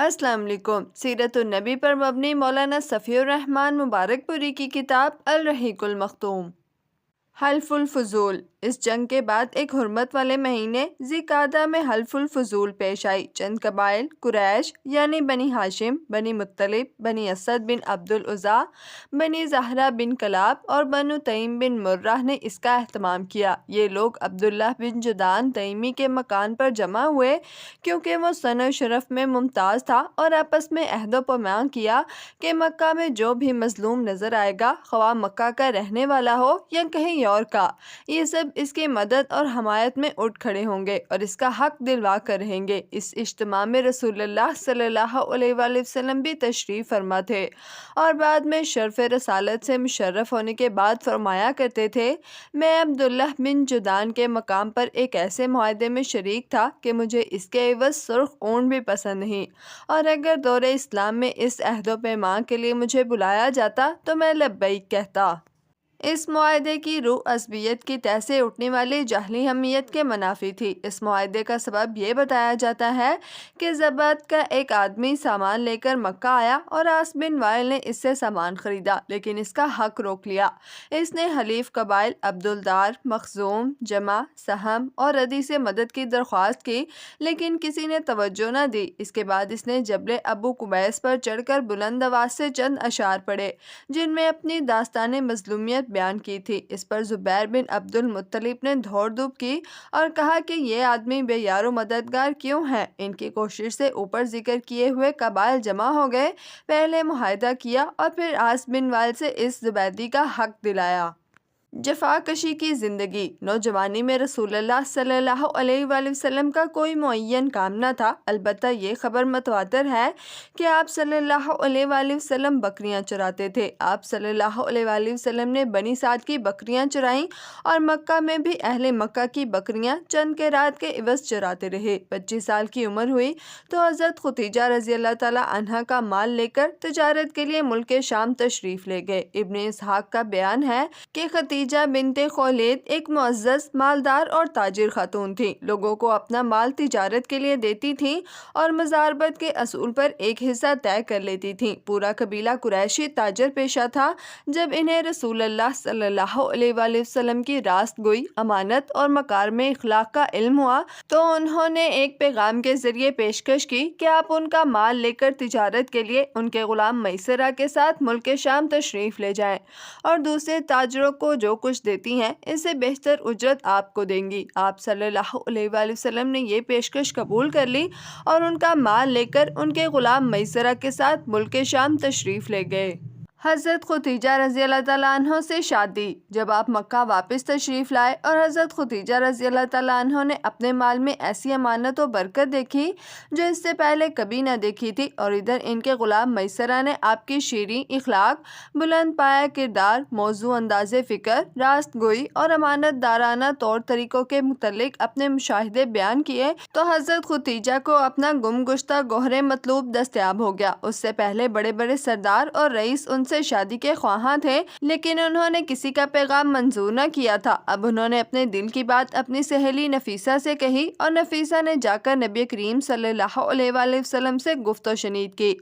السلام علیکم۔ سیرت النبی پر مبنی مولانا صفی الرحمن مبارک پوری کی کتاب الرحیق المختوم۔ حلف الفضول۔ اس جنگ کے بعد ایک حرمت والے مہینے ذی القعدہ میں حلف الفضول پیش آئی۔ چند قبائل قریش یعنی بنی ہاشم، بنی مطلب، بنی اسد بن عبد العزیٰ، بنی زہرہ بن کلاب اور بنو تیم بن مرہ نے اس کا اہتمام کیا۔ یہ لوگ عبداللہ بن جدعان تیمی کے مکان پر جمع ہوئے کیونکہ وہ سن و شرف میں ممتاز تھا، اور آپس میں عہد و پیمان کیا کہ مکہ میں جو بھی مظلوم نظر آئے گا، خواہ مکہ کا رہنے والا ہو یا کہیں اور کا، یہ سب اس کی مدد اور حمایت میں اٹھ کھڑے ہوں گے اور اس کا حق دلوا کر رہیں گے۔ اس اجتماع میں رسول اللہ صلی اللہ علیہ وآلہ وسلم بھی تشریف فرما تھے، اور بعد میں شرف رسالت سے مشرف ہونے کے بعد فرمایا کرتے تھے، میں عبداللہ بن جدعان کے مقام پر ایک ایسے معاہدے میں شریک تھا کہ مجھے اس کے عوض سرخ اونٹ بھی پسند نہیں، اور اگر دور اسلام میں اس عہد و پیمان کے لیے مجھے بلایا جاتا تو میں لبیک کہتا۔ اس معاہدے کی روح عصبیت کی تہ سے اٹھنے والی جاہلی حمیت کے منافی تھی۔ اس معاہدے کا سبب یہ بتایا جاتا ہے کہ ضبط کا ایک آدمی سامان لے کر مکہ آیا اور عاص بن وائل نے اس سے سامان خریدا، لیکن اس کا حق روک لیا۔ اس نے حلیف قبائل عبدالدار، مخزوم، جمع، سہم اور ردی سے مدد کی درخواست کی، لیکن کسی نے توجہ نہ دی۔ اس کے بعد اس نے جبل ابو قبیس پر چڑھ کر بلند آواز سے چند اشعار پڑھے جن میں اپنی داستان مظلومیت بیان کی تھی۔ اس پر زبیر بن عبد المطلب نے دھوڑ دھوپ کی اور کہا کہ یہ آدمی بے یار و مددگار کیوں ہیں؟ ان کی کوشش سے اوپر ذکر کیے ہوئے قبائل جمع ہو گئے، پہلے معاہدہ کیا اور پھر عاص بن وائل سے اس زبیدی کا حق دلایا۔ جفا کشی کی زندگی۔ نوجوانی میں رسول اللہ صلی اللہ علیہ وآلہ وسلم کا کوئی معین کام نہ تھا، البتہ یہ خبر متواتر ہے کہ آپ صلی اللہ علیہ وآلہ وسلم بکریاں چراتے تھے۔ آپ صلی اللہ علیہ وآلہ وسلم نے بنی سعد کی بکریاں چرائیں اور مکہ میں بھی اہل مکہ کی بکریاں چند قیرات کے عوض چراتے رہے۔ 25 سال کی عمر ہوئی تو حضرت خدیجہ رضی اللہ تعالی عنہا کا مال لے کر تجارت کے لیے ملک شام تشریف لے گئے۔ ابن اسحاق کا بیان ہے کہ خدیجہ بنت خولید ایک معزز، مالدار اور تاجر خاتون تھی۔ لوگوں کو اپنا مال تجارت کے لیے دیتی تھیں اور مزاربت کے اصول پر ایک حصہ طے کر لیتی تھیں۔ پورا قبیلہ قریشی تاجر پیشہ تھا۔ جب انہیں رسول اللہ صلی اللہ علیہ وآلہ وسلم کی راست گوئی، امانت اور مکارم اخلاق کا علم ہوا تو انہوں نے ایک پیغام کے ذریعے پیشکش کی کہ آپ ان کا مال لے کر تجارت کے لیے ان کے غلام میسرہ کے ساتھ ملک شام تشریف لے جائیں، اور دوسرے تاجروں کو جو کچھ دیتی ہیں اس سے بہتر اجرت آپ کو دیں گی۔ آپ صلی اللہ علیہ وآلہ وسلم نے یہ پیشکش قبول کر لی اور ان کا مال لے کر ان کے غلام میسرہ کے ساتھ ملک شام تشریف لے گئے۔ حضرت خدیجہ رضی اللہ تعالیٰ عنہ سے شادی۔ جب آپ مکہ واپس تشریف لائے اور حضرت خدیجہ رضی اللہ تعالیٰ عنہ نے اپنے مال میں ایسی امانت و برکت دیکھی جو اس سے پہلے کبھی نہ دیکھی تھی، اور ادھر ان کے غلام میسرہ نے آپ کی شیریں اخلاق، بلند پایہ کردار، موزوں انداز فکر، راست گوئی اور امانت دارانہ طور طریقوں کے متعلق اپنے مشاہدے بیان کیے تو حضرت خدیجہ کو اپنا گم گشتہ گوہر مطلوب دستیاب ہو گیا۔ اس سے پہلے بڑے بڑے سردار اور رئیس ان سے شادی کے خواہاں تھے، لیکن انہوں نے کسی کا پیغام منظور نہ کیا تھا۔ اب انہوں نے اپنے دل کی بات اپنی سہیلی نفیسہ سے کہی، اور نفیسہ نے جا کر نبی کریم صلی اللہ علیہ وآلہ وسلم سے گفت و شنید کی۔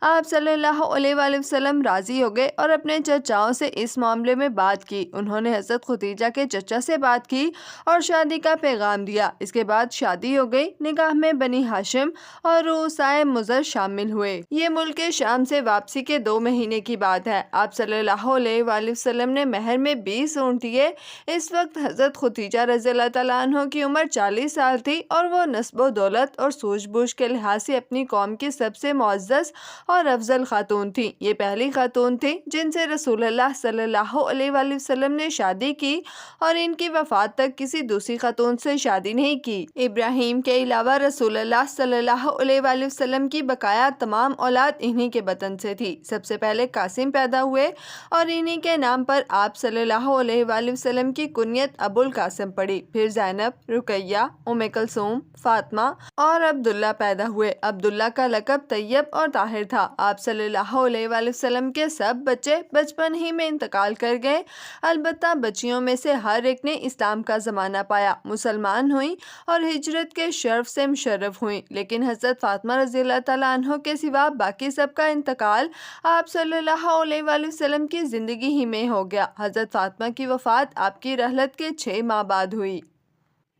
آپ صلی اللہ علیہ وآلہ وسلم راضی ہو گئے اور اپنے چچاؤں سے اس معاملے میں بات کی۔ انہوں نے حضرت خدیجہ کے چچا سے بات کی اور شادی کا پیغام دیا۔ اس کے بعد شادی ہو گئی۔ نکاح میں بنی ہاشم اور رؤسائے مضر شامل ہوئے۔ یہ ملک شام سے واپسی کے 2 مہینے کی بات ہے۔ آپ صلی اللہ علیہ وآلہ وسلم نے مہر میں 20 اونٹ دیے۔ اس وقت حضرت خدیجہ رضی اللہ تعالیٰ عنہ کی عمر 40 سال تھی، اور وہ نسب و دولت اور سوجھ بوجھ کے لحاظ سے اپنی قوم کی سب سے معزز اور افضل خاتون تھی۔ یہ پہلی خاتون تھی جن سے رسول اللہ صلی اللہ علیہ وآلہ وسلم نے شادی کی، اور ان کی وفات تک کسی دوسری خاتون سے شادی نہیں کی۔ ابراہیم کے علاوہ رسول اللہ صلی اللہ علیہ وآلہ وسلم کی بقایا تمام اولاد انہی کے بطن سے تھی۔ سب سے پہلے قاسم حسین پیدا ہوئے اور انہی کے نام پر آپ صلی اللہ علیہ وآلہ وسلم کی کنیت ابو القاسم پڑی۔ پھر زینب، رقیہ، ام کلثوم، فاطمہ اور عبداللہ پیدا ہوئے۔ عبداللہ کا لقب طیب اور طاہر تھا۔ آپ صلی اللہ علیہ وآلہ وسلم کے سب بچے بچپن ہی میں انتقال کر گئے، البتہ بچیوں میں سے ہر ایک نے اسلام کا زمانہ پایا، مسلمان ہوئیں اور ہجرت کے شرف سے مشرف ہوئیں، لیکن حضرت فاطمہ رضی اللہ تعالیٰ عنہ کے سوا باقی سب کا انتقال آپ صلی اللہ علیہ وآلہ وسلم کی زندگی ہی میں ہو گیا۔ حضرت فاطمہ کی وفات آپ کی رحلت کے 6 ماہ بعد ہوئی۔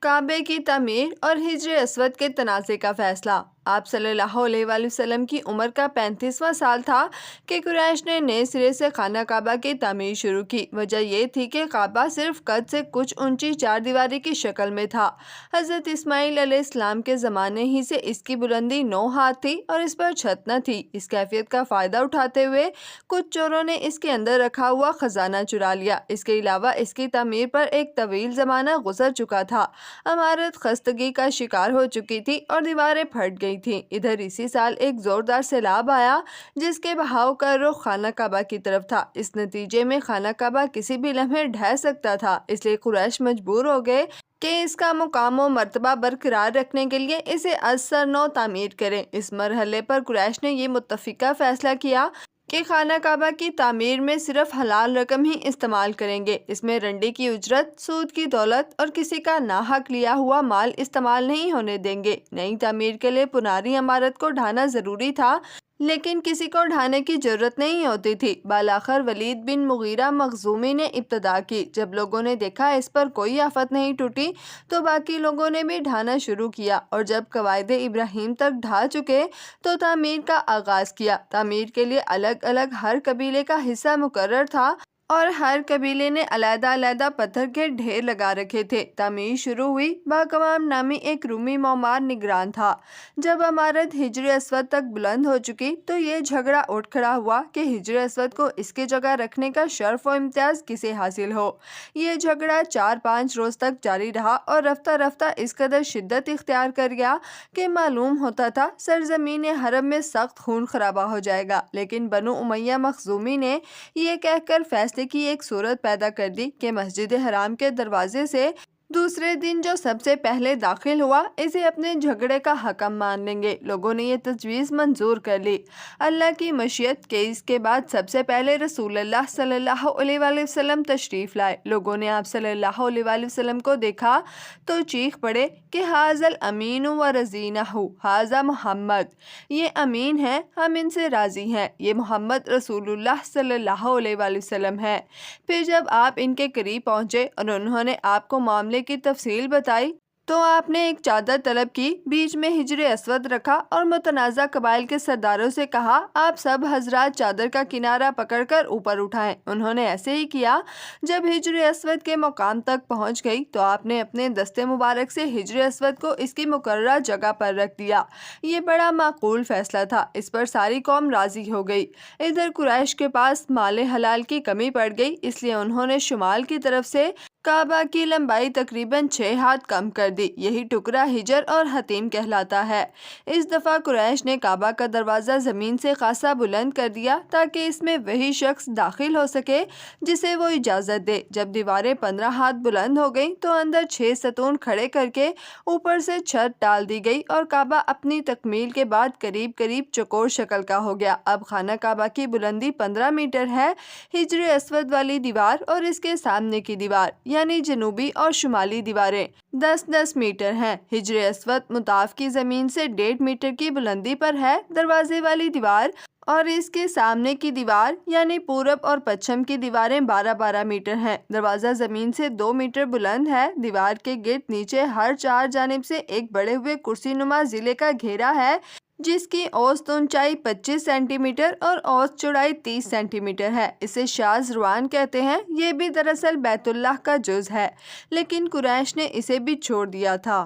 کعبے کی تعمیر اور حجر اسود کے تنازع کا فیصلہ۔ آپ صلی اللہ علیہ وآلہ وسلم کی عمر کا 35واں سال تھا کہ قریش نے نئے سرے سے خانہ کعبہ کی تعمیر شروع کی۔ وجہ یہ تھی کہ کعبہ صرف قد سے کچھ اونچی 4 دیواری کی شکل میں تھا۔ حضرت اسماعیل علیہ السلام کے زمانے ہی سے اس کی بلندی 9 ہاتھ تھی اور اس پر چھت نہ تھی۔ اس کیفیت کا فائدہ اٹھاتے ہوئے کچھ چوروں نے اس کے اندر رکھا ہوا خزانہ چرا لیا۔ اس کے علاوہ اس کی تعمیر پر ایک طویل زمانہ گزر چکا تھا، عمارت خستگی کا شکار ہو چکی تھی اور دیواریں پھٹ گئی تھیں۔ ادھر اسی سال ایک زوردار سیلاب آیا جس کے بہاؤ کا رخ خانہ کعبہ کی طرف تھا۔ اس نتیجے میں خانہ کعبہ کسی بھی لمحے ڈھہ سکتا تھا، اس لیے قریش مجبور ہو گئے کہ اس کا مقام و مرتبہ برقرار رکھنے کے لیے اسے از سر نو تعمیر کریں۔ اس مرحلے پر قریش نے یہ متفقہ فیصلہ کیا کہ خانہ کعبہ کی تعمیر میں صرف حلال رقم ہی استعمال کریں گے، اس میں رنڈی کی اجرت، سود کی دولت اور کسی کا ناحق لیا ہوا مال استعمال نہیں ہونے دیں گے۔ نئی تعمیر کے لیے پرانی عمارت کو ڈھانا ضروری تھا، لیکن کسی کو ڈھانے کی ضرورت نہیں ہوتی تھی۔ بالآخر ولید بن مغیرہ مخزومی نے ابتدا کی۔ جب لوگوں نے دیکھا اس پر کوئی آفت نہیں ٹوٹی تو باقی لوگوں نے بھی ڈھانا شروع کیا، اور جب قواعد ابراہیم تک ڈھا چکے تو تعمیر کا آغاز کیا۔ تعمیر کے لیے الگ الگ ہر قبیلے کا حصہ مقرر تھا اور ہر قبیلے نے علیحدہ علیحدہ پتھر کے ڈھیر لگا رکھے تھے۔ تعمیر شروع ہوئی۔ باقوام نامی ایک رومی معمار نگران تھا۔ جب عمارت حجر اسود تک بلند ہو چکی تو یہ جھگڑا اٹھ کھڑا ہوا کہ حجر اسود کو اس کی جگہ رکھنے کا شرف و امتیاز کسے حاصل ہو۔ یہ جھگڑا 4-5 روز تک جاری رہا اور رفتہ رفتہ اس قدر شدت اختیار کر گیا کہ معلوم ہوتا تھا سرزمین حرم میں سخت خون خرابہ ہو جائے گا، لیکن بنو امیہ مخزومی نے یہ کہہ کر فیصلے کی ایک صورت پیدا کر دی کہ مسجد حرام کے دروازے سے دوسرے دن جو سب سے پہلے داخل ہوا اسے اپنے جھگڑے کا حکم مان لیں گے۔ لوگوں نے یہ تجویز منظور کر لی۔ اللہ کی مشیت کہ اس کے بعد سب سے پہلے رسول اللہ صلی اللہ علیہ وآلہ وسلم تشریف لائے۔ لوگوں نے آپ صلی اللہ علیہ وآلہ وسلم کو دیکھا تو چیخ پڑے کہ ھذا الامین و رضینہ، ھذا محمد، یہ امین ہے، ہم ان سے راضی ہیں، یہ محمد رسول اللہ صلی اللہ علیہ وآلہ وسلم ہے۔ پھر جب آپ ان کے قریب پہنچے اور انہوں نے آپ کو معاملے کی تفصیل بتائی تو آپ نے ایک چادر طلب کی، بیچ میں حجر اسود رکھا اور متنازع قبائل کے سرداروں سے کہا آپ سب حضرات چادر کا کنارہ پکڑ کر اوپر اٹھائیں۔ انہوں نے ایسے ہی کیا۔ جب حجر اسود کے مقام تک پہنچ گئی تو آپ نے اپنے دست مبارک سے حجر اسود کو اس کی مقررہ جگہ پر رکھ دیا۔ یہ بڑا معقول فیصلہ تھا، اس پر ساری قوم راضی ہو گئی۔ ادھر قریش کے پاس مال حلال کی کمی پڑ گئی، اس لیے انہوں نے شمال کی طرف سے کعبہ کی لمبائی تقریباً 6 ہاتھ کم کر دی۔ یہی ٹکڑا حجر اور حتیم کہلاتا ہے۔ اس دفعہ قریش نے کعبہ کا دروازہ زمین سے خاصا بلند کر دیا تاکہ اس میں وہی شخص داخل ہو سکے جسے وہ اجازت دے۔ جب دیواریں 15 ہاتھ بلند ہو گئیں تو اندر 6 ستون کھڑے کر کے اوپر سے چھت ڈال دی گئی اور کعبہ اپنی تکمیل کے بعد قریب قریب چوکور شکل کا ہو گیا۔ اب خانہ کعبہ کی بلندی 15 میٹر ہے۔ حجر اسود والی دیوار اور اس کے سامنے کی دیوار یعنی جنوبی اور شمالی دیواریں 10-10 میٹر ہیں۔ حجر اسود مطاف کی زمین سے 1.5 میٹر کی بلندی پر ہے۔ دروازے والی دیوار اور اس کے سامنے کی دیوار یعنی پورب اور پچھم کی دیواریں 12-12 میٹر ہیں۔ دروازہ زمین سے 2 میٹر بلند ہے۔ دیوار کے گرد نیچے ہر 4 جانب سے ایک بڑے ہوئے کرسی نما ضلع کا گھیرا ہے جس کی اوسط اونچائی 25 سینٹی میٹر اور اوسط چوڑائی 30 سینٹی میٹر ہے۔ اسے شاذ روان کہتے ہیں۔ یہ بھی دراصل بیت اللہ کا جز ہے، لیکن قریش نے اسے بھی چھوڑ دیا تھا۔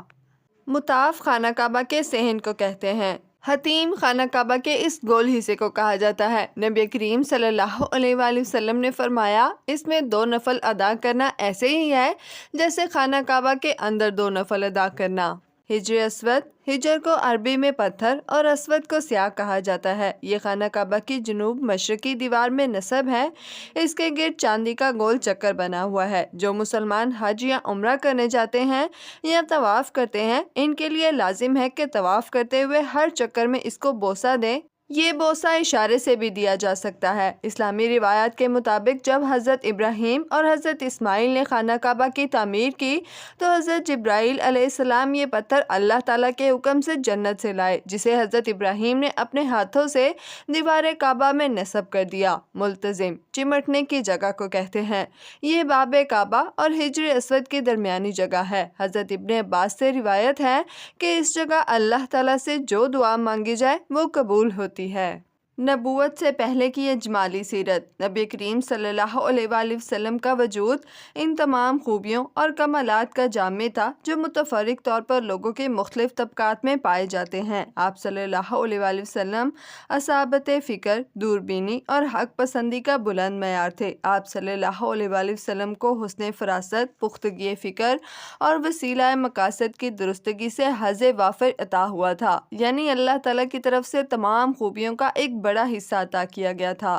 مطاف خانہ کعبہ کے صحن کو کہتے ہیں۔ حتیم خانہ کعبہ کے اس گول حصے کو کہا جاتا ہے۔ نبی کریم صلی اللہ علیہ وآلہ وسلم نے فرمایا اس میں 2 نفل ادا کرنا ایسے ہی ہے جیسے خانہ کعبہ کے اندر 2 نفل ادا کرنا۔ ہجر اسود، ہجر کو عربی میں پتھر اور اسود کو سیاہ کہا جاتا ہے، یہ خانہ کعبہ کی جنوب مشرقی دیوار میں نصب ہے۔ اس کے گرد چاندی کا گول چکر بنا ہوا ہے۔ جو مسلمان حج یا عمرہ کرنے جاتے ہیں یا طواف کرتے ہیں، ان کے لیے لازم ہے کہ طواف کرتے ہوئے ہر چکر میں اس کو بوسہ دیں۔ یہ بوسہ اشارے سے بھی دیا جا سکتا ہے۔ اسلامی روایات کے مطابق جب حضرت ابراہیم اور حضرت اسماعیل نے خانہ کعبہ کی تعمیر کی تو حضرت جبرائیل علیہ السلام یہ پتھر اللہ تعالیٰ کے حکم سے جنت سے لائے، جسے حضرت ابراہیم نے اپنے ہاتھوں سے دیوار کعبہ میں نصب کر دیا۔ ملتزم چمٹنے کی جگہ کو کہتے ہیں۔ یہ باب کعبہ اور ہجر اسود کی درمیانی جگہ ہے۔ حضرت ابن عباس سے روایت ہے کہ اس جگہ اللہ تعالیٰ سے جو دعا مانگی جائے وہ قبول ہوتی ہے۔ نبوت سے پہلے کی اجمالی سیرت۔ نبی کریم صلی اللہ علیہ وآلہ وسلم کا وجود ان تمام خوبیوں اور کمالات کا جامع تھا جو متفرق طور پر لوگوں کے مختلف طبقات میں پائے جاتے ہیں۔ آپ صلی اللہ علیہ وآلہ وسلم اصابت فکر، دوربینی اور حق پسندی کا بلند معیار تھے۔ آپ صلی اللہ علیہ وآلہ وسلم کو حسن فراست، پختگی فکر اور وسیلہ مقاصد کی درستگی سے حظ وافر عطا ہوا تھا، یعنی اللہ تعالیٰ کی طرف سے تمام خوبیوں کا ایک بڑا حصہ عطا کیا گیا تھا۔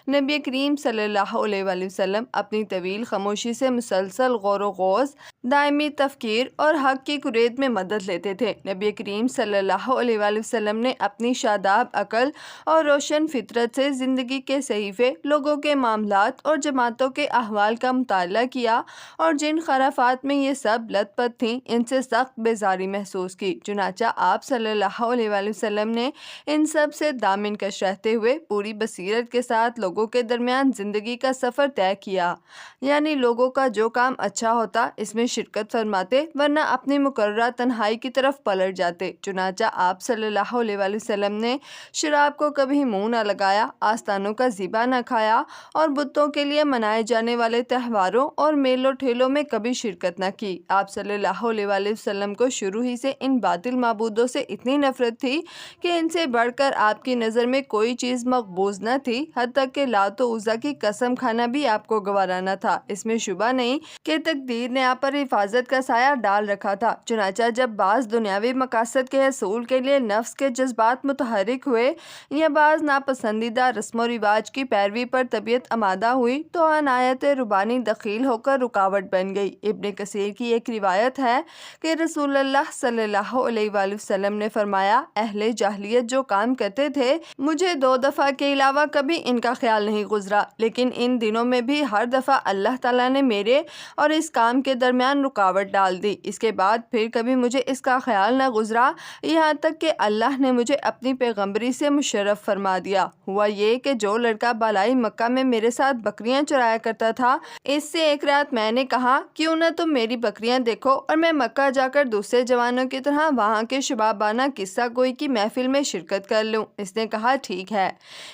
نبی کریم صلی اللہ علیہ وآلہ وسلم اپنی طویل خاموشی سے مسلسل غور و خوض، دائمی تفکیر اور حق کی کرید میں مدد لیتے تھے۔ نبی کریم صلی اللہ علیہ وآلہ وسلم نے اپنی شاداب عقل اور روشن فطرت سے زندگی کے صحیفے، لوگوں کے معاملات اور جماعتوں کے احوال کا مطالعہ کیا اور جن خرافات میں یہ سب لت پت تھیں ان سے سخت بیزاری محسوس کی۔ چنانچہ آپ صلی اللہ علیہ وآلہ وسلم نے ان سب سے دامن کش رہتے ہوئے پوری بصیرت کے ساتھ لوگوں کے درمیان زندگی کا سفر طے کیا، یعنی لوگوں کا جو کام اچھا ہوتا اس میں شرکت فرماتے، ورنہ اپنی مقررہ تنہائی کی طرف پلٹ جاتے۔ چنانچہ آپ صلی اللہ علیہ وآلہ وسلم نے شراب کو کبھی منہ نہ لگایا، آستانوں کا ذبح نہ کھایا اور بتوں کے لیے منائے جانے والے تہواروں اور میلوں ٹھیلوں میں کبھی شرکت نہ کی۔ آپ صلی اللہ علیہ وآلہ وسلم کو شروع ہی سے ان باطل معبودوں سے اتنی نفرت تھی کہ ان سے بڑھ کر آپ کی نظر میں کوئی چیز مقبوض نہ تھی، حتیٰ کہ لات و عزیٰ کی قسم کھانا بھی آپ کو گوارا نہ تھا۔ اس میں شبہ نہیں کہ تقدیر نے آپ پر حفاظت کا سایہ ڈال رکھا تھا۔ چنانچہ جب بعض دنیاوی مقاصد کے حصول کے لیے نفس کے جذبات متحرک ہوئے یا بعض ناپسندیدہ رسم و رواج کی پیروی پر طبیعت آمادہ ہوئی تو عنایت ربانی دخیل ہو کر رکاوٹ بن گئی۔ ابن کثیر کی ایک روایت ہے کہ رسول اللہ صلی اللہ علیہ وآلہ وسلم نے فرمایا، اہل جاہلیت جو کام کرتے تھے مجھے 2 دفعہ کے علاوہ کبھی ان کا خیال نہیں گزرا، لیکن ان دنوں میں بھی ہر دفعہ اللہ تعالیٰ نے میرے اور اس کام کے درمیان رکاوٹ ڈال دی۔ اس کے بعد پھر کبھی مجھے اس کا خیال نہ گزرا، یہاں تک کہ اللہ نے مجھے اپنی پیغمبری سے مشرف فرما دیا۔ ہوا یہ کہ جو لڑکا بالائی مکہ میں میرے ساتھ بکریاں چرایا کرتا تھا، اس سے ایک رات میں نے کہا کیوں نہ تم میری بکریاں دیکھو اور میں مکہ جا کر دوسرے جوانوں کی طرح وہاں کے شبابانہ قصہ گوئی کی محفل میں شرکت کر لوں۔ اس نے کہا ٹھیک ہے۔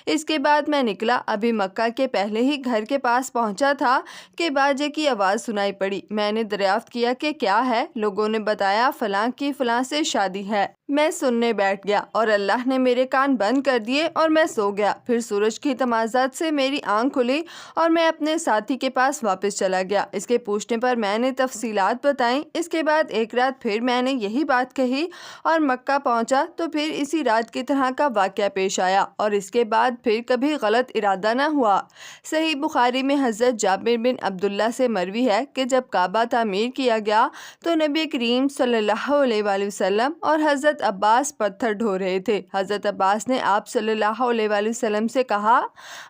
اس کے بعد میں نکلا، ابھی مکہ کے پہلے ہی گھر کے پاس پہنچا تھا کہ باجے کی آواز سنائی پڑی۔ میں نے دریافت کیا کہ کیا ہے؟ لوگوں نے بتایا فلاں کی فلاں سے شادی ہے۔ میں سننے بیٹھ گیا اور اللہ نے میرے کان بند کر دیے اور میں سو گیا۔ پھر سورج کی تمازت سے میری آنکھ کھلی اور میں اپنے ساتھی کے پاس واپس چلا گیا۔ اس کے پوچھنے پر میں نے تفصیلات بتائیں۔ اس کے بعد ایک رات پھر میں نے یہی بات کہی اور مکہ پہنچا تو پھر اسی رات کی طرح کا واقعہ پیش آیا اور اس کے بعد پھر کبھی غلط ارادہ نہ ہوا۔ صحیح بخاری میں حضرت جابر بن عبداللہ سے مروی ہے کہ جب کعبہ تعمیر کیا گیا تو نبی کریم صلی اللہ علیہ وآلہ وسلم اور حضرت عباس پتھر ڈھو رہے تھے۔ حضرت عباس نے آپ صلی اللہ علیہ وآلہ وسلم سے کہا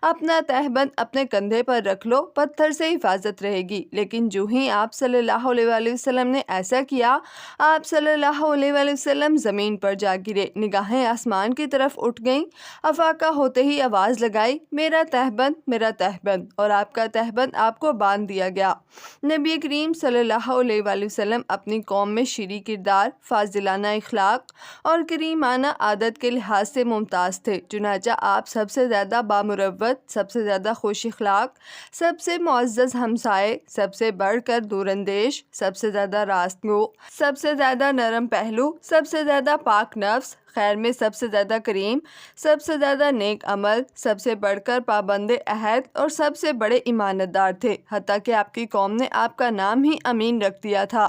اپنا تہبند اپنے کندھے پر رکھ لو، پتھر سے حفاظت رہے گی۔ لیکن جو ہی آپ صلی اللہ علیہ وآلہ وسلم نے ایسا کیا، آپ صلی اللہ علیہ وآلہ وسلم زمین پر جا گرے، نگاہیں آسمان کی طرف اٹھ گئیں۔ افاقہ ہوتے ہی آواز لگائی میرا تہبند، میرا تہبند، اور آپ کا تہبند آپ کو باندھ دیا گیا۔ نبی کریم صلی اللہ علیہ وآلہ وسلم اپنی قوم میں شرعی کردار، فاضلانہ اخلاق اور کریمانہ عادت کے لحاظ سے ممتاز تھے۔ چنانچہ آپ سب سے زیادہ بامروت، سب سے زیادہ خوش اخلاق، سب سے معزز ہمسائے، سب سے بڑھ کر دور اندیش، سب سے زیادہ راست گو، سب سے زیادہ نرم پہلو، سب سے زیادہ پاک نفس، خیر میں سب سے زیادہ کریم، سب سے زیادہ نیک عمل، سب سے بڑھ کر پابند عہد اور سب سے بڑے ایماندار تھے، حتیٰ کہ آپ کی قوم نے آپ کا نام ہی امین رکھ دیا تھا،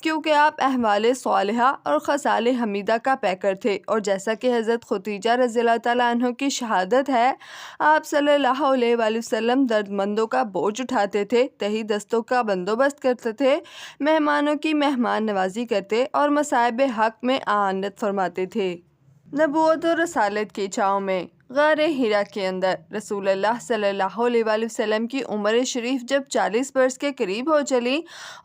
کیونکہ آپ احوال صالحہ اور خصال حمیدہ کا پیکر تھے۔ اور جیسا کہ حضرت خدیجہ رضی اللہ تعالیٰ عنہ کی شہادت ہے، آپ صلی اللہ علیہ وآلہ وسلم درد مندوں کا بوجھ اٹھاتے تھے، تہی دستوں کا بندوبست کرتے تھے، مہمانوں کی مہمان نوازی کرتے اور مصائب حق میں اعانت فرماتے تھے۔ نبوت و رسالت کی چھاؤں میں غار حرا کے اندر رسول اللہ صلی اللہ علیہ وآلہ وسلم کی عمر شریف جب 40 برس کے قریب ہو چلی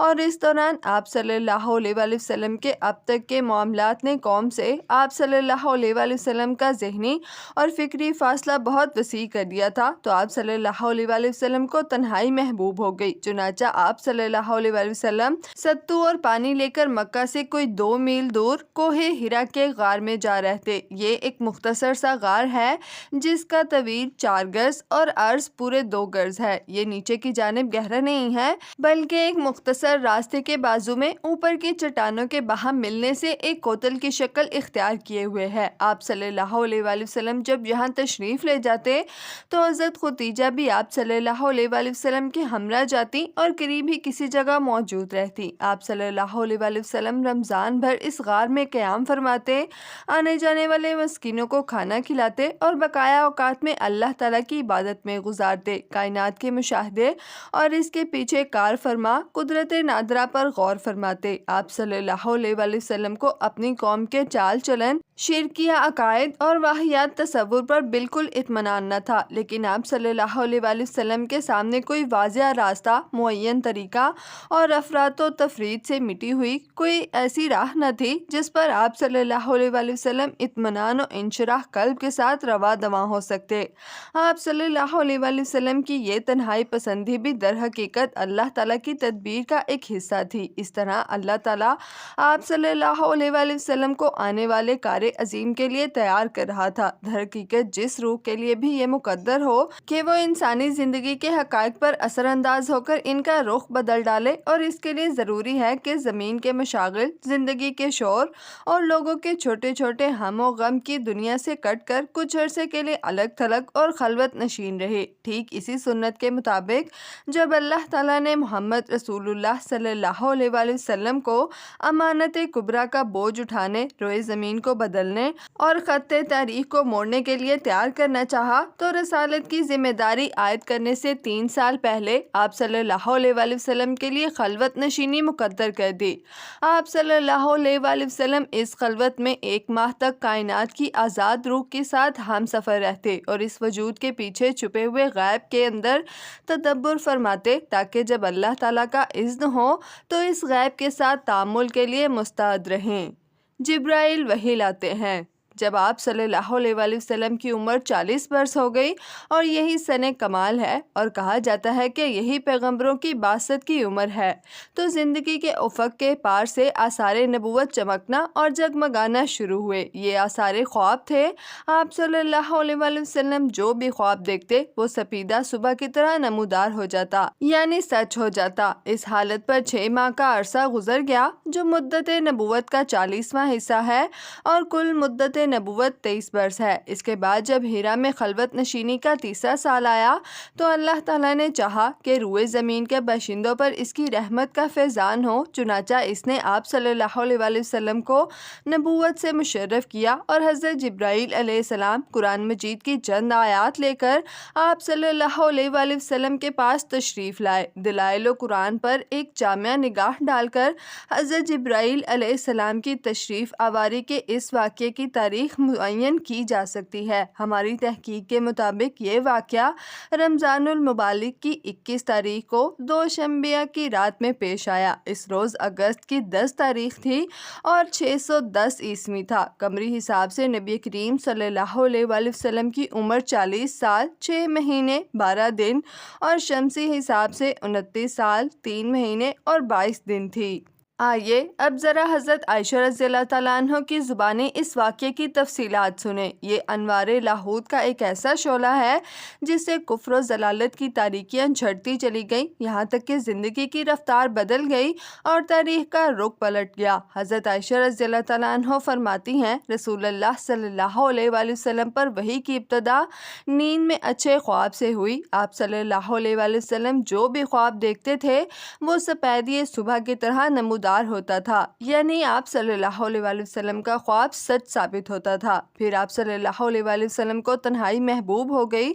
اور اس دوران آپ صلی اللہ علیہ وآلہ وسلم کے اب تک کے معاملات نے قوم سے آپ صلی اللہ علیہ وآلہ وسلم کا ذہنی اور فکری فاصلہ بہت وسیع کر دیا تھا، تو آپ صلی اللہ علیہ وآلہ وسلم کو تنہائی محبوب ہو گئی۔ چنانچہ آپ صلی اللہ علیہ وآلہ وسلم ستو اور پانی لے کر مکہ سے کوئی 2 میل دور کوہ حرا کے غار میں جا رہتے۔ یہ ایک مختصر سا غار ہے جس کا طویل 4 گز اور عرض پورے 2 گز ہے۔ یہ نیچے کی جانب گہرا نہیں ہے بلکہ ایک مختصر راستے کے بازو میں اوپر کی چٹانوں کے باہم ملنے سے ایک کوتل کی شکل اختیار کیے ہوئے ہے۔ آپ صلی اللہ علیہ وآلہ وسلم جب یہاں تشریف لے جاتے تو حضرت خدیجہ بھی آپ صلی اللہ علیہ وآلہ وسلم کے ہمراہ جاتی اور قریب ہی کسی جگہ موجود رہتی۔ آپ صلی اللہ علیہ وآلہ وسلم رمضان بھر اس غار میں قیام فرماتے، آنے جانے والے مسکینوں کو کھانا کھلاتے اور بقایا اوقات میں اللہ تعالیٰ کی عبادت میں گزارتے، کائنات کے مشاہدے اور اس کے پیچھے کار فرما قدرت نادرہ پر غور فرماتے۔ آپ صلی اللہ علیہ وآلہ وسلم کو اپنی قوم کے چال چلن، شرکیہ عقائد اور واہیات تصور پر بالکل اطمینان نہ تھا، لیکن آپ صلی اللہ علیہ وآلہ وسلم کے سامنے کوئی واضح راستہ، معین طریقہ اور افراط و تفرید سے مٹی ہوئی کوئی ایسی راہ نہ تھی جس پر آپ صلی اللہ علیہ وآلہ وسلم اطمینان و انشراح قلب کے ساتھ رواں دواں ہو سکتے۔ آپ صلی اللہ علیہ وآلہ وسلم کی یہ تنہائی پسندی بھی در حقیقت اللہ تعالیٰ کی تدبیر کا ایک حصہ تھی۔ اس طرح اللہ تعالیٰ آپ صلی اللہ علیہ وآلہ وسلم کو آنے والے کار عظیم کے لیے تیار کر رہا تھا۔ در حقیقت جس روح کے لیے بھی یہ مقدر ہو کہ وہ انسانی زندگی کے حقائق پر اثر انداز ہو کر ان کا رخ بدل ڈالے، اور اس کے لیے ضروری ہے کہ زمین کے مشاغل، زندگی کے شور اور لوگوں کے چھوٹے چھوٹے ہم و غم کی دنیا سے کٹ کر کچھ عرصے کے لیے الگ تھلگ اور خلوت نشین رہے۔ ٹھیک اسی سنت کے مطابق جب اللہ تعالیٰ نے محمد رسول اللہ صلی اللہ علیہ وآلہ وسلم کو امانت کبریٰ کا بوجھ اٹھانے، روئے زمین کو بدلنے اور خط تاریخ کو موڑنے کے لیے تیار کرنا چاہا، تو رسالت کی ذمہ داری عائد کرنے سے 3 سال پہلے آپ صلی اللہ علیہ وآلہ وسلم کے لیے خلوت نشینی مقدر کر دی۔ آپ صلی اللہ علیہ وآلہ وسلم اس خلوت میں 1 ماہ تک کائنات کی آزاد روح کے ساتھ ہم سفر رہتے اور اس وجود کے پیچھے چھپے ہوئے غیب کے اندر تدبر فرماتے، تاکہ جب اللہ تعالیٰ کا اذن ہو تو اس غیب کے ساتھ تعامل کے لیے مستعد رہیں۔ جبرائیل وحی لاتے ہیں۔ جب آپ صلی اللہ علیہ وآلہ وسلم کی عمر 40 برس ہو گئی اور یہی سن کمال ہے اور کہا جاتا ہے کہ یہی پیغمبروں کی بعثت کی عمر ہے، تو زندگی کے افق کے پار سے آثار نبوت چمکنا اور جگمگانا شروع ہوئے۔ یہ آثار خواب تھے۔ آپ صلی اللہ علیہ وآلہ وسلم جو بھی خواب دیکھتے وہ سپیدہ صبح کی طرح نمودار ہو جاتا، یعنی سچ ہو جاتا۔ اس حالت پر 6 ماہ کا عرصہ گزر گیا، جو مدت نبوت کا 40واں حصہ ہے، اور کل مدت نبوت 23 برس ہے۔ اس کے بعد جب ہیرا میں خلوت نشینی کا 3واں سال آیا تو اللہ تعالیٰ نے چاہا کہ روئے زمین کے باشندوں پر اس کی رحمت کا فیضان ہو، چنانچہ اس نے آپ صلی اللہ علیہ وآلہ وسلم کو نبوت سے مشرف کیا، اور حضرت جبرائیل علیہ السلام قرآن مجید کی چند آیات لے کر آپ صلی اللہ علیہ وآلہ وسلم کے پاس تشریف لائے۔ دلائل و قرآن پر ایک جامع نگاہ ڈال کر حضرت جبرائیل علیہ السلام کی تشریف آوری کے اس واقعے کی تاریخ معین کی جا سکتی ہے۔ ہماری تحقیق کے مطابق یہ واقعہ رمضان المبارک کی 21 تاریخ کو دوشنبہ کی رات میں پیش آیا۔ اس روز اگست کی 10 تاریخ تھی اور 610 عیسوی تھا۔ قمری حساب سے نبی کریم صلی اللہ علیہ وآلہ وسلم کی عمر 40 سال 6 مہینے 12 دن اور شمسی حساب سے 29 سال 3 مہینے اور 22 دن تھی۔ آئیے اب ذرا حضرت عائشہ رضی اللہ تعالیٰ عنہ کی زبانی اس واقعے کی تفصیلات سنیں۔ یہ انوار لاہوت کا ایک ایسا شعلہ ہے جس سے کفر و ضلالت کی تاریکیاں جھڑتی چلی گئیں، یہاں تک کہ زندگی کی رفتار بدل گئی اور تاریخ کا رخ پلٹ گیا۔ حضرت عائشہ رضی اللہ تعالیٰ عنہ فرماتی ہیں، رسول اللہ صلی اللہ علیہ وآلہ وسلم پر وحی کی ابتدا نیند میں اچھے خواب سے ہوئی۔ آپ صلی اللہ علیہ وآلہ وسلم جو بھی خواب دیکھتے تھے وہ سپیدی صبح کی طرح نمودار ہوتا تھا، یعنی آپ صلی اللہ علیہ وآلہ وسلم کا خواب سچ ثابت ہوتا تھا۔ پھر آپ صلی اللہ علیہ وآلہ وسلم کو تنہائی محبوب ہو گئی،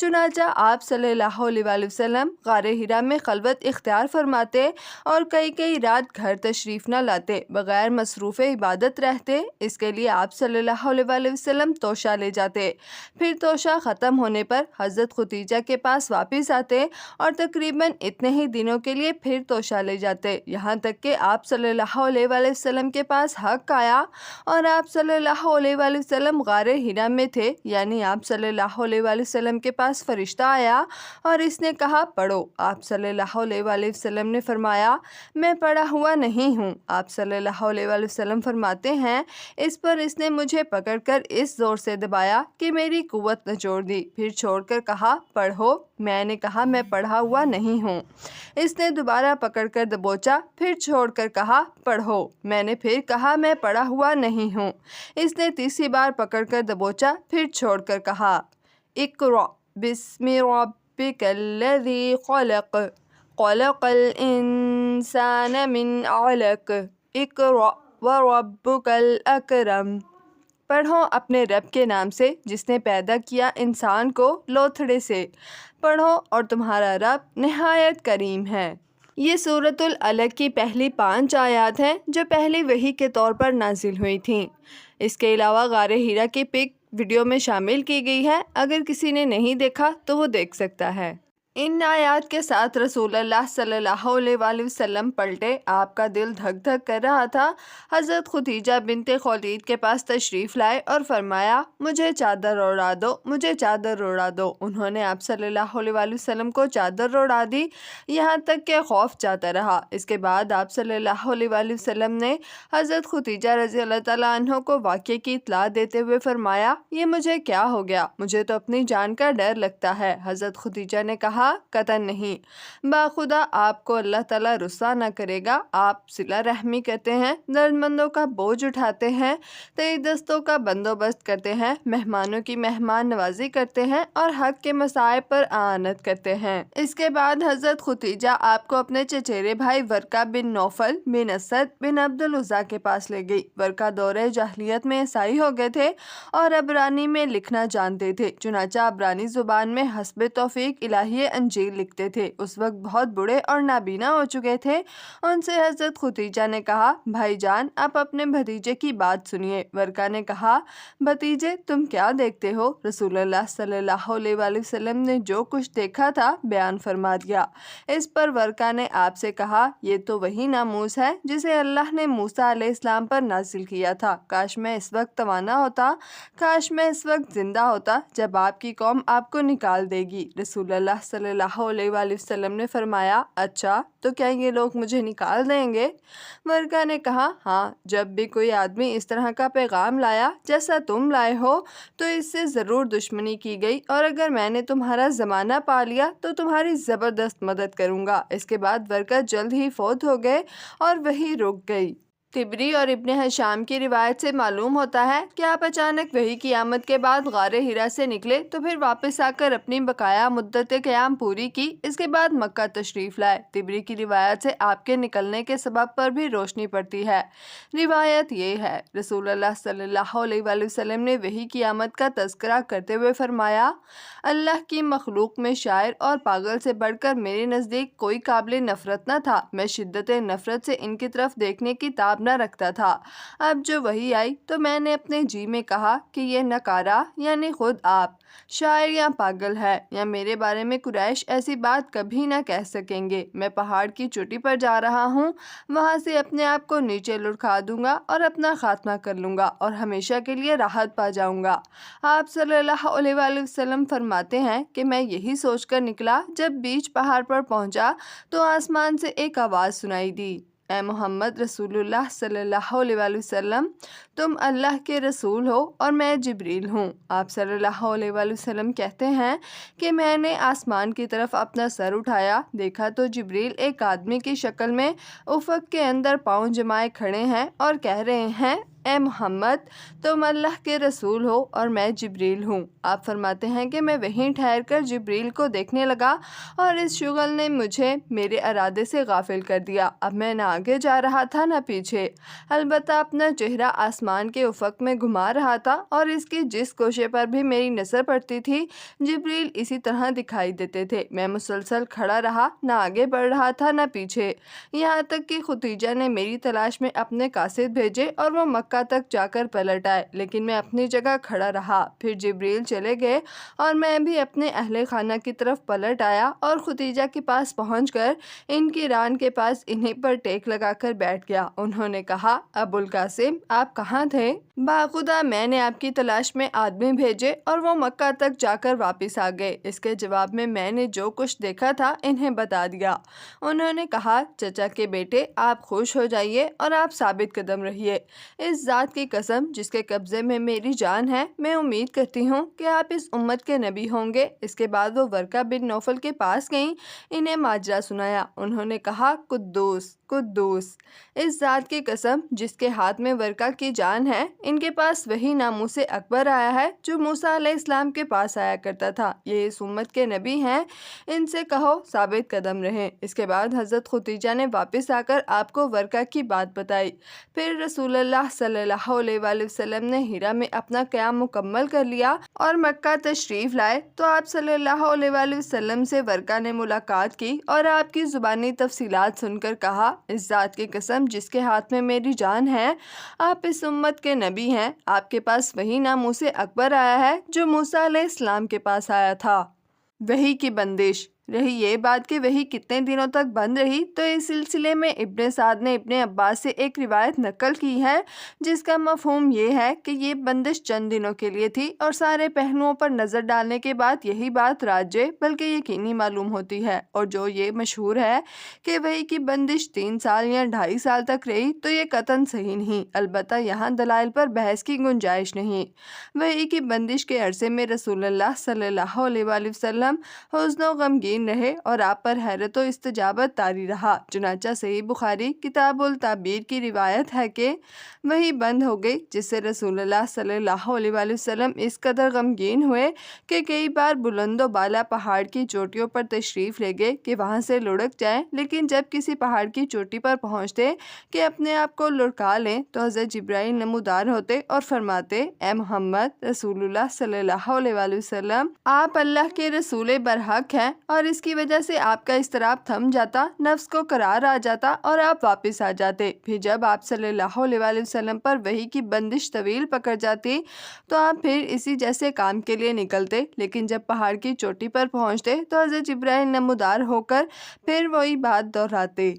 چنانچہ آپ صلی اللہ علیہ وآلہ وسلم غار حرا میں خلوت اختیار فرماتے اور کئی رات گھر تشریف نہ لاتے، بغیر مصروف عبادت رہتے۔ اس کے لیے آپ صلی اللہ علیہ وآلہ وسلم توشہ لے جاتے، پھر توشہ ختم ہونے پر حضرت ختیجہ کے پاس واپس آتے اور تقریباً اتنے ہی دنوں کے لیے پھر توشہ لے جاتے، یہاں تک کہ آپ صلی اللہ علیہ وآلہ وسلم کے پاس حق آیا اور آپ صلی اللہ علیہ وآلہ وسلم غار حرا میں تھے، یعنی آپ صلی اللہ علیہ وآلہ وسلم کے پاس فرشتہ آیا اور اس نے کہا پڑھو۔ آپ صلی اللہ علیہ وآلہ وسلم نے فرمایا میں پڑھا ہوا نہیں ہوں۔ آپ صلی اللہ علیہ وآلہ وسلم فرماتے ہیں اس پر اس نے مجھے پکڑ کر اس زور سے دبایا کہ میری قوت نچوڑ دی، پھر چھوڑ کر کہا پڑھو۔ میں نے کہا میں پڑھا ہوا نہیں ہوں۔ اس نے دوبارہ پکڑ کر دبوچا، پھر چھوڑ کر کہا پڑھو۔ میں نے پھر کہا میں پڑھا ہوا نہیں ہوں۔ اس نے تیسری بار پکڑ کر دبوچا، پھر چھوڑ کر کہا اقرأ بسم ربک الذی خلق خلق الانسان من علق اقرأ وربک الاکرم۔ پڑھو اپنے رب کے نام سے جس نے پیدا کیا انسان کو لوتھڑے سے، پڑھو اور تمہارا رب نہایت کریم ہے۔ یہ سورۃ العلق کی پہلی 5 آیات ہیں جو پہلی وحی کے طور پر نازل ہوئی تھیں۔ اس کے علاوہ غار حرا کی پک ویڈیو میں شامل کی گئی ہے، اگر کسی نے نہیں دیکھا تو وہ دیکھ سکتا ہے۔ ان آیات کے ساتھ رسول اللہ صلی اللہ علیہ وآلہ وسلم پلٹے، آپ کا دل دھک دھک کر رہا تھا۔ حضرت ختیجہ بنت خویلد کے پاس تشریف لائے اور فرمایا مجھے چادر اوڑھا دو، مجھے چادر اوڑھا دو۔ انہوں نے آپ صلی اللہ علیہ وآلہ وسلم کو چادر اوڑھا دی، یہاں تک کہ خوف جاتا رہا۔ اس کے بعد آپ صلی اللہ علیہ وآلہ وسلم نے حضرت ختیجہ رضی اللہ تعالیٰ عنہ کو واقعے کی اطلاع دیتے ہوئے فرمایا یہ مجھے کیا ہو گیا، مجھے تو اپنی جان کا ڈر لگتا ہے۔ حضرت ختیجہ نے کہا قطعاً نہیں، باخدا آپ کو اللہ تعالیٰ رسوا نہ کرے گا۔ آپ صلہ رحمی کرتے ہیں، درد مندوں کا بوجھ اٹھاتے ہیں، تئی دستوں کا بندوبست کرتے ہیں، مہمانوں کی مہمان نوازی کرتے ہیں اور حق کے مصائب پر اعانت کرتے ہیں۔ اس کے بعد حضرت ختیجہ آپ کو اپنے چچیرے بھائی ورقہ بن نوفل بن اسد بن عبد العزیٰ کے پاس لے گئی۔ ورقہ دورہ جاہلیت میں عیسائی ہو گئے تھے اور عبرانی میں لکھنا جانتے تھے، چنانچہ عبرانی زبان میں حسب توفیق الہی انجیل لکھتے تھے۔ اس وقت بہت بوڑھے اور نابینا ہو چکے تھے۔ ان سے حضرت ختیجہ نے کہا بھائی جان آپ اپنے بھتیجے کی بات سنیے۔ ورقہ نے کہا بھتیجے تم کیا دیکھتے ہو؟ رسول اللہ صلی اللہ علیہ وآلہ وسلم نے جو کچھ دیکھا تھا بیان فرما دیا۔ اس پر ورقہ نے آپ سے کہا یہ تو وہی ناموس ہے جسے اللہ نے موسیٰ علیہ السلام پر نازل کیا تھا۔ کاش میں اس وقت توانا ہوتا، کاش میں اس وقت زندہ ہوتا جب آپ کی قوم آپ کو نکال دے گی۔ رسول اللہ صلی اللہ علیہ وآلہ وسلم نے فرمایا اچھا تو کیا یہ لوگ مجھے نکال دیں گے؟ ورقہ نے کہا ہاں، جب بھی کوئی آدمی اس طرح کا پیغام لایا جیسا تم لائے ہو تو اس سے ضرور دشمنی کی گئی، اور اگر میں نے تمہارا زمانہ پا لیا تو تمہاری زبردست مدد کروں گا۔ اس کے بعد ورقہ جلد ہی فوت ہو گئے اور وحی رک گئی۔ طبری اور ابن ہشام کی روایت سے معلوم ہوتا ہے کہ آپ اچانک وحی کی آمد کے بعد غار حرا سے نکلے تو پھر واپس آ کر اپنی بقایا مدت قیام پوری کی۔ اس کے بعد مکہ تشریف لائے۔ طبری کی روایت سے آپ کے نکلنے کے سبب پر بھی روشنی پڑتی ہے۔ روایت یہ ہے رسول اللہ صلی اللہ علیہ وآلہ وسلم نے وحی کی آمد کا تذکرہ کرتے ہوئے فرمایا اللہ کی مخلوق میں شاعر اور پاگل سے بڑھ کر میرے نزدیک کوئی قابل نفرت نہ تھا۔ میں شدت نفرت سے ان کی طرف دیکھنے کی تاب نہ رکھتا تھا۔ اب جو وحی آئی تو میں نے اپنے جی میں کہا کہ یہ نکارہ یعنی خود آپ شاعر یا پاگل ہے، یا میرے بارے میں قریش ایسی بات کبھی نہ کہہ سکیں گے۔ میں پہاڑ کی چوٹی پر جا رہا ہوں، وہاں سے اپنے آپ کو نیچے لڑکا دوں گا اور اپنا خاتمہ کر لوں گا اور ہمیشہ کے لیے راحت پا جاؤں گا۔ آپ صلی اللہ علیہ وآلہ وسلم فرماتے ہیں کہ میں یہی سوچ کر نکلا، جب بیچ پہاڑ پر پہنچا تو آسمان سے ایک آواز سنائی دی اے محمد رسول اللہ صلی اللہ علیہ وآلہ وسلم، تم اللہ کے رسول ہو اور میں جبریل ہوں۔ آپ صلی اللہ علیہ وآلہ وسلم کہتے ہیں کہ میں نے آسمان کی طرف اپنا سر اٹھایا، دیکھا تو جبریل ایک آدمی کی شکل میں افق کے اندر پاؤں جمائے کھڑے ہیں اور کہہ رہے ہیں، اے محمد تم اللہ کے رسول ہو اور میں جبریل ہوں۔ آپ فرماتے ہیں کہ میں وہیں ٹھہر کر جبریل کو دیکھنے لگا اور اس شغل نے مجھے میرے ارادے سے غافل کر دیا۔ اب میں نہ آگے جا رہا تھا نہ پیچھے، البتہ اپنا چہرہ آسمان کے افق میں گھما رہا تھا اور اس کی جس گوشے پر بھی میری نظر پڑتی تھی جبریل اسی طرح دکھائی دیتے تھے۔ میں مسلسل کھڑا رہا، نہ آگے بڑھ رہا تھا نہ پیچھے، یہاں تک کہ ختیجہ نے میری تلاش میں اپنے قاصد بھیجے اور وہ مکہ تک جا کر پلٹ آئے، لیکن میں اپنی جگہ کھڑا رہا۔ پھر جبریل چلے گئے اور میں بھی اپنے اہل خانہ کی طرف پلٹ آیا اور ختیجہ کے پاس پہنچ کر ان کی ران کے پاس انہیں پر ٹیک لگا کر بیٹھ گیا۔ انہوں نے کہا، ابو القاسم آپ کہاں تھے؟ باخدا میں نے آپ کی تلاش میں آدمی بھیجے اور وہ مکہ تک جا کر واپس آ گئے۔ اس کے جواب میں نے جو کچھ دیکھا تھا انہیں بتا دیا۔ انہوں نے کہا، چچا کے بیٹے آپ خوش ہو جائیے اور آپ ثابت قدم رہیے۔ اس ذات کی قسم جس کے قبضے میں میری جان ہے، میں امید کرتی ہوں کہ آپ اس امت کے نبی ہوں گے۔ اس کے بعد وہ ورقہ بن نوفل کے پاس گئیں، انہیں ماجرا سنایا۔ انہوں نے کہا، قدوس قدوس، اس ذات کی قسم جس کے ہاتھ میں ورقہ کی جان ہے، ان کے پاس وہی ناموس اکبر آیا ہے جو موسیٰ علیہ السلام کے پاس آیا کرتا تھا۔ یہ اس امت کے نبی ہیں، ان سے کہو ثابت قدم رہیں۔ اس کے بعد حضرت ختیجہ نے واپس آ کر آپ کو ورقہ کی بات بتائی۔ پھر رسول اللہ صلی اللہ علیہ وآلہ وسلم نے ہیرا میں اپنا قیام مکمل کر لیا اور مکہ تشریف لائے تو آپ صلی اللہ علیہ وآلہ وسلم سے ورقہ نے ملاقات کی اور آپ کی زبانی تفصیلات سن کر کہا، اس ذات کی قسم جس کے ہاتھ میں میری جان ہے، آپ اس امت کے نبی ہیں۔ آپ کے پاس وہی ناموس اکبر آیا ہے جو موسیٰ علیہ السلام کے پاس آیا تھا۔ وحی کی بندش رہی یہ بات کہ وحی کتنے دنوں تک بند رہی، تو اس سلسلے میں ابن سعد نے ابن عباس سے ایک روایت نقل کی ہے جس کا مفہوم یہ ہے کہ یہ بندش چند دنوں کے لیے تھی اور سارے پہلوؤں پر نظر ڈالنے کے بعد یہی بات راجع بلکہ یقینی معلوم ہوتی ہے۔ اور جو یہ مشہور ہے کہ وحی کی بندش 3 سال یا 2.5 سال تک رہی تو یہ قطعاً صحیح نہیں، البتہ یہاں دلائل پر بحث کی گنجائش نہیں۔ وحی کی بندش کے عرصے میں رسول اللہ صلی اللہ علیہ وآلہ وسلم حزن و غمگین رہے اور آپ پر حیرت و استجابت طاری رہا۔ چنانچہ صحیح بخاری کتاب التعبیر کی روایت ہے کہ وحی بند ہو گئی، جس سے رسول اللہ صلی اللہ علیہ وآلہ وسلم اس قدر غمگین ہوئے کہ کئی بار بلند و بالا پہاڑ کی چوٹیوں پر تشریف لے گئے کہ وہاں سے لڑک جائیں، لیکن جب کسی پہاڑ کی چوٹی پر پہنچتے کہ اپنے آپ کو لڑکا لیں تو حضرت جبرائیل نمودار ہوتے اور فرماتے، اے محمد رسول اللہ صلی اللہ علیہ وآلہ وسلم، آپ اللہ کے رسول برحق ہیں، اور اس کی وجہ سے آپ کا اضطراب تھم جاتا، نفس کو قرار آ جاتا اور آپ واپس آ جاتے۔ پھر جب آپ صلی اللہ علیہ وآلہ وسلم پر وحی کی بندش طویل پکڑ جاتی تو آپ پھر اسی جیسے کام کے لیے نکلتے، لیکن جب پہاڑ کی چوٹی پر پہنچتے تو حضرت جبرائیل نمودار ہو کر پھر وہی بات دہراتے۔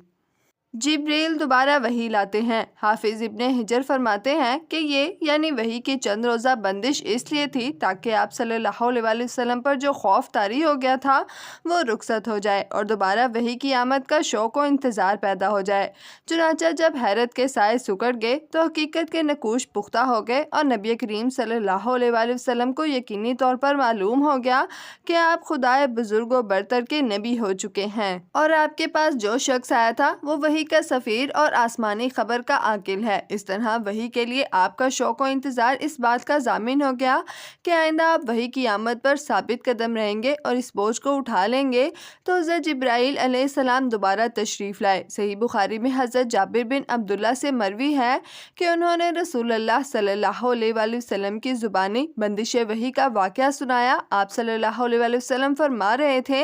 جبریل دوبارہ وحی لاتے ہیں۔ حافظ ابن حجر فرماتے ہیں کہ یہ یعنی وحی کی چند روزہ بندش اس لیے تھی تاکہ آپ صلی اللہ علیہ وآلہ وسلم پر جو خوف طاری ہو گیا تھا وہ رخصت ہو جائے اور دوبارہ وحی کی آمد کا شوق و انتظار پیدا ہو جائے۔ چنانچہ جب حیرت کے سائے سکڑ گئے تو حقیقت کے نقوش پختہ ہو گئے اور نبی کریم صلی اللہ علیہ وآلہ وسلم کو یقینی طور پر معلوم ہو گیا کہ آپ خدائے بزرگ و برتر کے نبی ہو چکے ہیں، اور آپ کے پاس جو شخص آیا تھا وہ وحی کا سفیر اور آسمانی خبر کا عاقل ہے۔ اس طرح وحی کے لیے آپ کا شوق و انتظار اس بات کا ضامن ہو گیا کہ آئندہ آپ وحی کی آمد پر ثابت قدم رہیں گے اور اس بوجھ کو اٹھا لیں گے۔ تو حضرت جبرائیل علیہ السلام دوبارہ تشریف لائے۔ صحیح بخاری میں حضرت جابر بن عبداللہ سے مروی ہے کہ انہوں نے رسول اللہ صلی اللہ علیہ وآلہ وسلم کی زبانی بندش وحی کا واقعہ سنایا۔ آپ صلی اللہ علیہ وآلہ وسلم فرما رہے تھے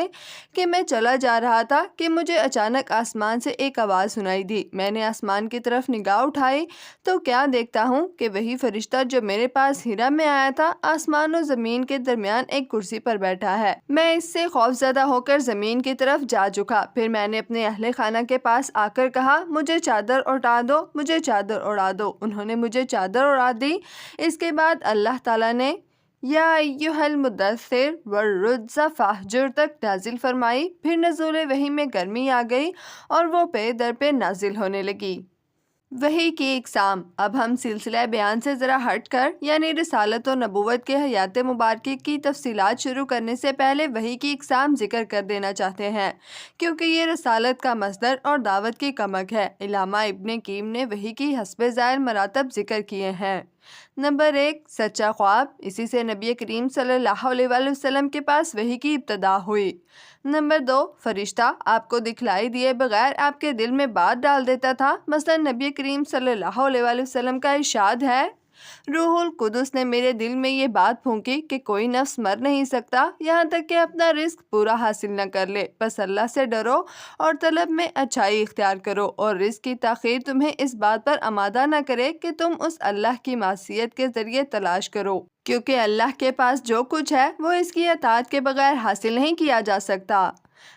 کہ میں چلا جا رہا تھا کہ مجھے اچانک آسمان سے ایک آواز سنائی دی۔ میں نے آسمان کی طرف نگاہ اٹھائی تو کیا دیکھتا ہوں کہ وہی فرشتہ جو میرے پاس ہیرا میں آیا تھا آسمان و زمین کے درمیان ایک کرسی پر بیٹھا ہے۔ میں اس سے خوفزدہ ہو کر زمین کی طرف جا جھکا۔ پھر میں نے اپنے اہل خانہ کے پاس آ کر کہا، مجھے چادر اڑا دو، مجھے چادر اڑا دو۔ انہوں نے مجھے چادر اڑا دی۔ اس کے بعد اللہ تعالیٰ نے یا ایھا المدثر والرجز فاہجر تک نازل فرمائی۔ پھر نزول وحی میں گرمی آ گئی اور وہ پے در پہ نازل ہونے لگی۔ وحی کی اقسام۔ اب ہم سلسلہ بیان سے ذرا ہٹ کر یعنی رسالت و نبوت کے حیات مبارکہ کی تفصیلات شروع کرنے سے پہلے وحی کی اقسام ذکر کر دینا چاہتے ہیں، کیونکہ یہ رسالت کا مصدر اور دعوت کی کمک ہے۔ علامہ ابن قیم نے وحی کی حسب ذیل مراتب ذکر کیے ہیں۔ نمبر 1، سچا خواب۔ اسی سے نبی کریم صلی اللہ علیہ وآلہ وسلم کے پاس وحی کی ابتدا ہوئی۔ نمبر 2، فرشتہ آپ کو دکھلائی دیے بغیر آپ کے دل میں بات ڈال دیتا تھا۔ مثلا نبی کریم صلی اللہ علیہ وآلہ وسلم کا ارشاد ہے، روح القدس نے میرے دل میں یہ بات پھونکی کہ کوئی نفس مر نہیں سکتا یہاں تک کہ اپنا رزق پورا حاصل نہ کر لے، بس اللہ سے ڈرو اور طلب میں اچھائی اختیار کرو، اور رزق کی تاخیر تمہیں اس بات پر آمادہ نہ کرے کہ تم اس اللہ کی معصیت کے ذریعے تلاش کرو، کیونکہ اللہ کے پاس جو کچھ ہے وہ اس کی اطاعت کے بغیر حاصل نہیں کیا جا سکتا۔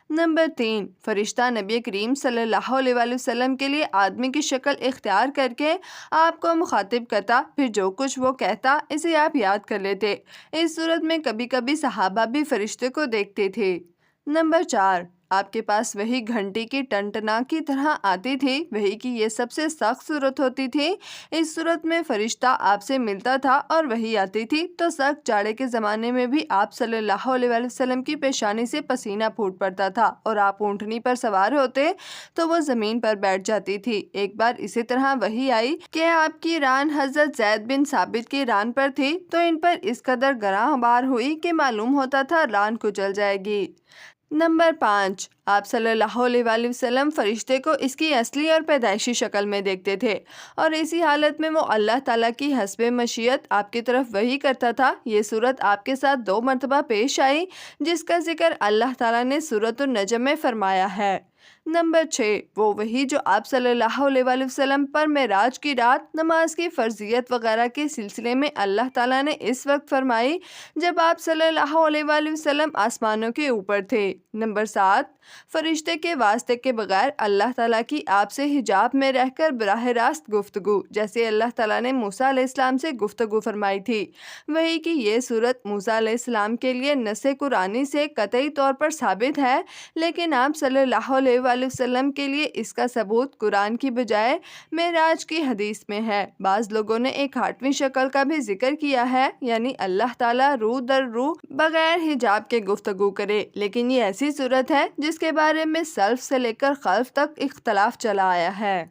نمبر 3، فرشتہ نبی کریم صلی اللہ علیہ وآلہ وسلم کے لیے آدمی کی شکل اختیار کر کے آپ کو مخاطب کرتا، پھر جو کچھ وہ کہتا اسے آپ یاد کر لیتے۔ اس صورت میں کبھی کبھی صحابہ بھی فرشتے کو دیکھتے تھے۔ نمبر 4، آپ کے پاس وہی گھنٹی کی ٹنٹنا کی طرح آتی تھی۔ وہی کی یہ سب سے سخت صورت ہوتی تھی۔ اس صورت میں فرشتہ آپ سے ملتا تھا اور وہی آتی تھی تو سخت جاڑے کے زمانے میں بھی آپ صلی اللہ علیہ وآلہ وسلم کی پیشانی سے پسینہ پھوٹ پڑتا تھا، اور آپ اونٹنی پر سوار ہوتے تو وہ زمین پر بیٹھ جاتی تھی۔ ایک بار اسی طرح وہی آئی کہ آپ کی ران حضرت زید بن ثابت کی ران پر تھی تو ان پر اس قدر گراں بار ہوئی کہ معلوم ہوتا تھا ران کچل جائے گی۔ نمبر 5، آپ صلی اللہ علیہ وآلہ وسلم فرشتے کو اس کی اصلی اور پیدائشی شکل میں دیکھتے تھے، اور اسی حالت میں وہ اللہ تعالیٰ کی حسب مشیت آپ کی طرف وحی کرتا تھا۔ یہ صورت آپ کے ساتھ 2 مرتبہ پیش آئی، جس کا ذکر اللہ تعالیٰ نے سورۃ النجم میں فرمایا ہے۔ نمبر 6، وہ وحی جو آپ صلی اللہ علیہ وآلہ وسلم پر معراج کی رات نماز کی فرضیت وغیرہ کے سلسلے میں اللہ تعالیٰ نے اس وقت فرمائی جب آپ صلی اللہ علیہ وآلہ وسلم آسمانوں کے اوپر تھے۔ نمبر 7، فرشتے کے واسطے کے بغیر اللہ تعالیٰ کی آپ سے حجاب میں رہ کر براہ راست گفتگو، جیسے اللہ تعالیٰ نے موسیٰ علیہ السلام سے گفتگو فرمائی تھی۔ وحی کی یہ صورت موسیٰ علیہ السلام کے لیے نص قرآنی سے قطعی طور پر ثابت ہے، لیکن آپ صلی اللہ علیہ وآلہ وسلم کے لیے اس کا ثبوت قرآن کی بجائے معراج کی حدیث میں ہے۔ بعض لوگوں نے ایک 8ویں شکل کا بھی ذکر کیا ہے، یعنی اللہ تعالیٰ روح در روح بغیر حجاب کے گفتگو کرے، لیکن یہ ایسی صورت ہے جس کے بارے میں سلف سے لے کر خلف تک اختلاف چلا آیا ہے۔